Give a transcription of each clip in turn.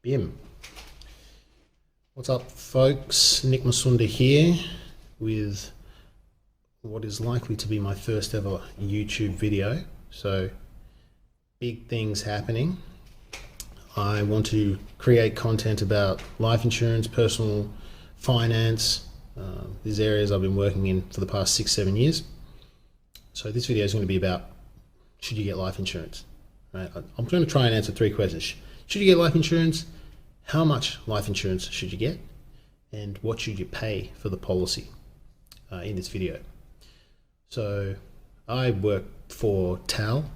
Bim. What's up, folks? Nick Masunda here with what is likely to be my first ever YouTube video. So, big things happening. I want to create content about life insurance, personal finance, these areas I've been working in for the past 6-7 years. So this video is going to be about, should you get life insurance? Right? I'm going to try and answer 3 questions. Should you get life insurance? How much life insurance should you get? And what should you pay for the policy in this video? So I work for TAL,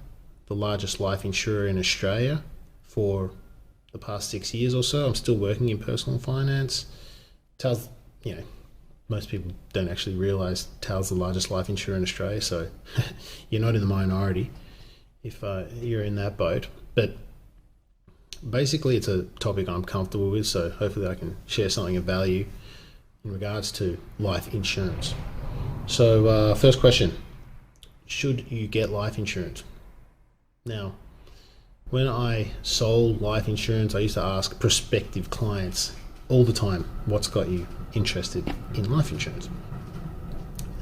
the largest life insurer in Australia, for the past 6 years or so. I'm still working in personal finance. TAL's, most people don't actually realize TAL's the largest life insurer in Australia, so you're not in the minority if you're in that boat. But basically it's a topic I'm comfortable with, so hopefully I can share something of value in regards to life insurance. So first question, should you get life insurance? Now, when I sold life insurance, I used to ask prospective clients all the time, what's got you interested in life insurance?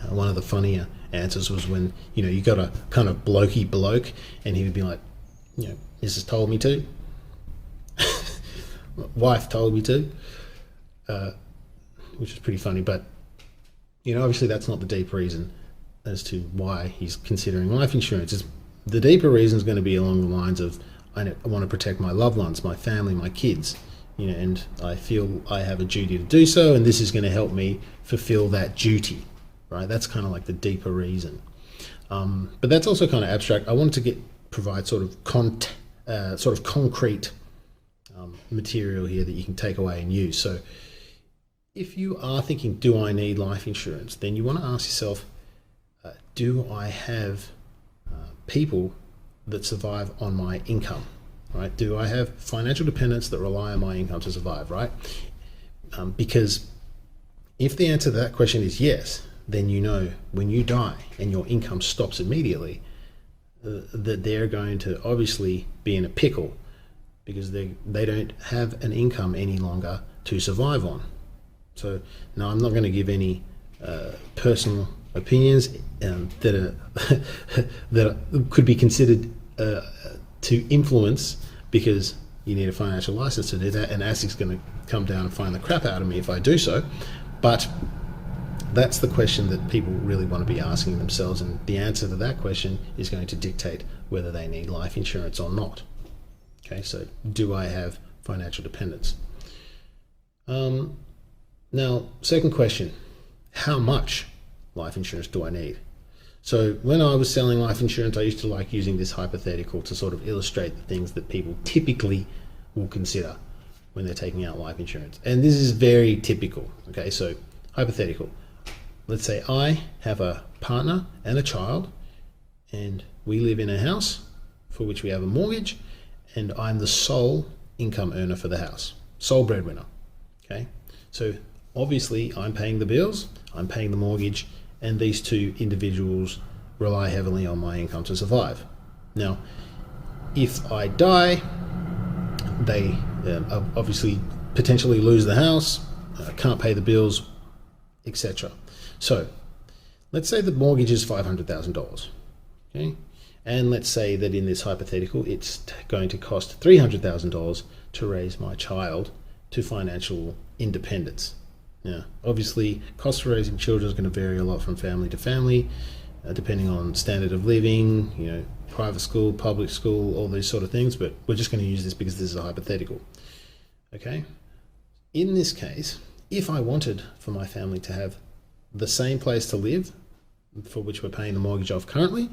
One of the funnier answers was when, you got a kind of blokey bloke and he would be like, Mrs. told me to, wife told me to, which is pretty funny, but obviously that's not the deep reason as to why he's considering life insurance. The deeper reason is going to be along the lines of, I want to protect my loved ones, my family, my kids, and I feel I have a duty to do so, and this is going to help me fulfill that duty, right? That's kind of like the deeper reason. But that's also kind of abstract. I wanted to provide sort of concrete material here that you can take away and use. So if you are thinking, do I need life insurance? Then you want to ask yourself, do I have people that survive on my income, right? Do I have financial dependents that rely on my income to survive, right? Because if the answer to that question is yes, then when you die and your income stops immediately, that they're going to obviously be in a pickle because they don't have an income any longer to survive on. So now I'm not going to give any personal opinions that could be considered to influence, because you need a financial license to do that, and ASIC's going to come down and find the crap out of me if I do so. But that's the question that people really want to be asking themselves, and the answer to that question is going to dictate whether they need life insurance or not. Okay, so do I have financial dependence? Now, second question, how much life insurance do I need? So when I was selling life insurance, I used to like using this hypothetical to sort of illustrate the things that people typically will consider when they're taking out life insurance. And this is very typical. Okay, so hypothetical. Let's say I have a partner and a child, and we live in a house for which we have a mortgage, and I'm the sole income earner for the house, sole breadwinner. Okay, so obviously I'm paying the bills, I'm paying the mortgage, and these two individuals rely heavily on my income to survive. Now, if I die, they obviously potentially lose the house, can't pay the bills, etc. So let's say the mortgage is $500,000, okay? And let's say that in this hypothetical, it's going to cost $300,000 to raise my child to financial independence. Now, obviously, cost for raising children is going to vary a lot from family to family, depending on standard of living, private school, public school, all these sort of things, but we're just going to use this because this is a hypothetical. Okay? In this case, if I wanted for my family to have the same place to live, for which we're paying the mortgage off currently,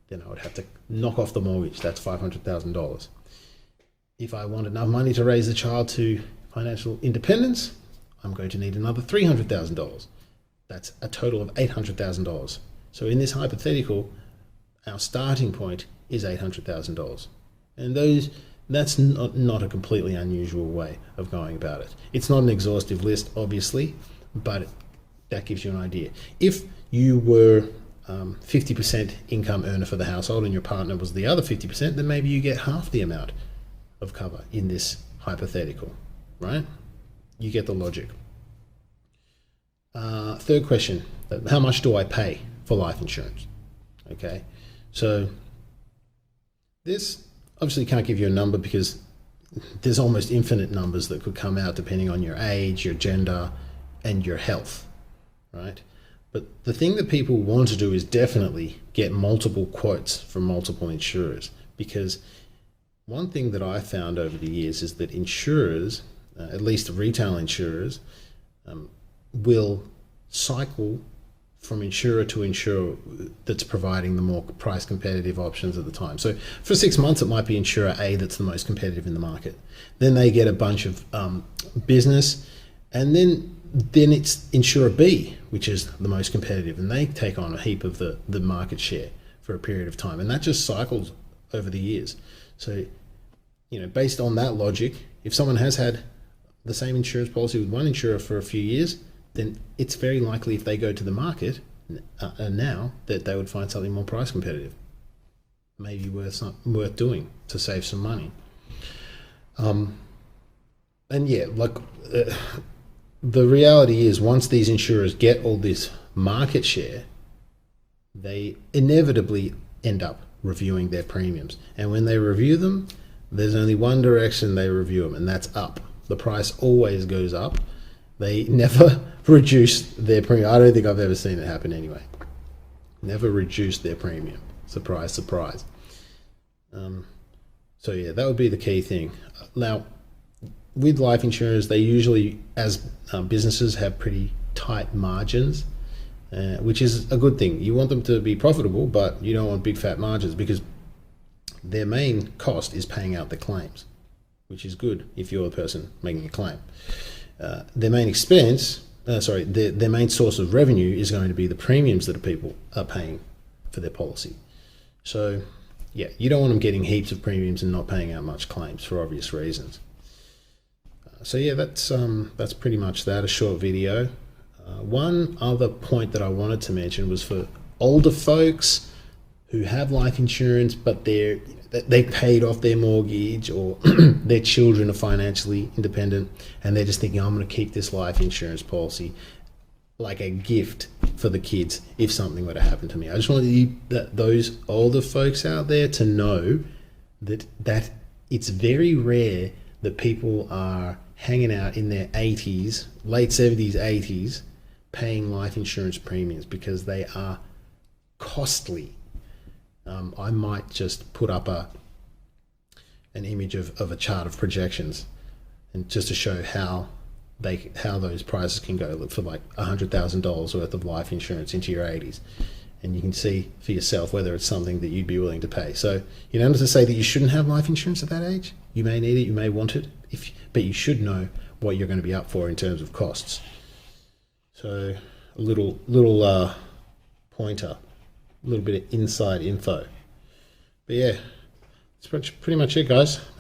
then I would have to knock off the mortgage. That's $500,000. If I want enough money to raise the child to financial independence, I'm going to need another $300,000. That's a total of $800,000. So in this hypothetical, our starting point is $800,000. And that's not a completely unusual way of going about it. It's not an exhaustive list, obviously, but that gives you an idea. If you were 50% income earner for the household and your partner was the other 50%, then maybe you get half the amount of cover in this hypothetical, right? You get the logic. Third question, how much do I pay for life insurance? Okay, so this obviously can't give you a number because there's almost infinite numbers that could come out depending on your age, your gender, and your health, right? But the thing that people want to do is definitely get multiple quotes from multiple insurers, because one thing that I found over the years is that insurers, at least retail insurers, will cycle from insurer to insurer that's providing the more price competitive options at the time. So for 6 months, it might be insurer A that's the most competitive in the market. Then they get a bunch of business, and then it's insurer B, which is the most competitive, and they take on a heap of the market share for a period of time. And that just cycles over the years. So, based on that logic, if someone has had the same insurance policy with one insurer for a few years, then it's very likely if they go to the market now that they would find something more price competitive, maybe worth doing to save some money. And yeah, the reality is once these insurers get all this market share, they inevitably end up reviewing their premiums. And when they review them, there's only one direction they review them, and that's up. The price always goes up. They never reduce their premium. I don't think I've ever seen it happen anyway. Never reduce their premium. Surprise, surprise. So yeah, that would be the key thing. Now, with life insurers, they usually, as businesses, have pretty tight margins, which is a good thing. You want them to be profitable, but you don't want big fat margins, because their main cost is paying out the claims, which is good if you're the person making a claim. Their main expense, their main source of revenue is going to be the premiums that people are paying for their policy. So yeah, you don't want them getting heaps of premiums and not paying out much claims for obvious reasons. So yeah, that's pretty much that, a short video. One other point that I wanted to mention was for older folks who have life insurance, but they paid off their mortgage, or their children are financially independent, and they're just thinking, I'm going to keep this life insurance policy like a gift for the kids if something were to happen to me. I just wanted those older folks out there to know that it's very rare that people are hanging out in their 80s, late 70s, 80s, paying life insurance premiums, because they are costly. I might just put up an image of a chart of projections, and just to show how those prices can go for like $100,000 worth of life insurance into your 80s, and you can see for yourself whether it's something that you'd be willing to pay. So not to say that you shouldn't have life insurance at that age. You may need it, you may want it, but you should know what you're going to be up for in terms of costs. So a little pointer, a little bit of inside info. But yeah, that's pretty much it, guys.